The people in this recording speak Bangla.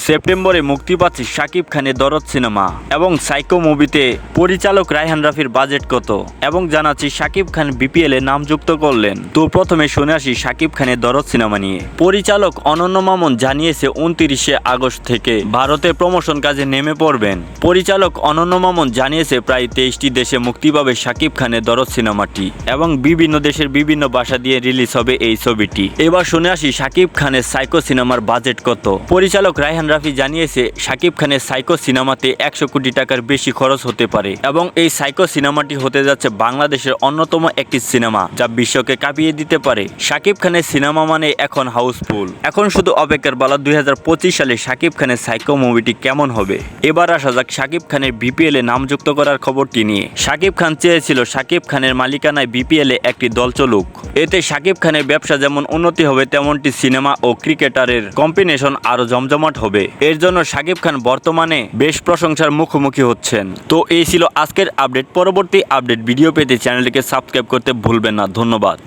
সেপ্টেম্বরে মুক্তি পাচ্ছে শাকিব খানের দরদ সিনেমা এবং সাইকো মুভিতে পরিচালক রায়হান রাফির বাজেট কত এবং জানাচ্ছি শাকিব খান বিপিএল এ নাম যুক্ত করলেন। তো প্রথমে শুনে আসি শাকিব খানের দরদ সিনেমা নিয়ে। পরিচালক অনন্য মামুন জানিয়েছে 29শে আগস্ট থেকে ভারতে প্রমোশন কাজে নেমে পড়বেন। পরিচালক অনন্য মামুন জানিয়েছে প্রায় 23টি দেশে মুক্তি পাবে শাকিব খানের দরদ সিনেমাটি এবং বিভিন্ন দেশের বিভিন্ন ভাষা দিয়ে রিলিজ হবে এই ছবিটি। এবার শুনে আসি শাকিব খানের সাইকো সিনেমার বাজেট কত। পরিচালক রায়হান রাফি জানিয়েছে শাকিব খানের সাইকো সিনেমাতে 100 কোটি টাকার বেশি খরচ হতে পারে এবং এই সাইকো সিনেমাটি হতে যাচ্ছে বাংলাদেশের অন্যতম একটি সিনেমা যা বিশ্বকে কাঁপিয়ে দিতে পারে। শাকিব খানের সিনেমা মানে এখন হাউসফুল। এখন শুধু অপেক্ষার বলা 2025 সালে শাকিব খানের সাইকো মুভিটি কেমন হবে। এবার আসা যাক শাকিব খানের বিপিএল এ নাম যুক্ত করার খবরটি নিয়ে। শাকিব খান চেয়েছিল শাকিব খানের মালিকানায় বিপিএল এ একটি দল চলুক। এতে শাকিব খানের ব্যবসা যেমন উন্নতি হবে তেমনটি সিনেমা ও ক্রিকেটারের কম্বিনেশন আরো জমজমাট হবে। এর জন্য শাকিব খান বর্তমানে বেশ প্রশংসার মুখোমুখি হচ্ছেন। তো এই ছিল আজকের আপডেট। পরবর্তী আপডেট ভিডিও পেতে চ্যানেলটিকে সাবস্ক্রাইব করতে ভুলবেন না। ধন্যবাদ।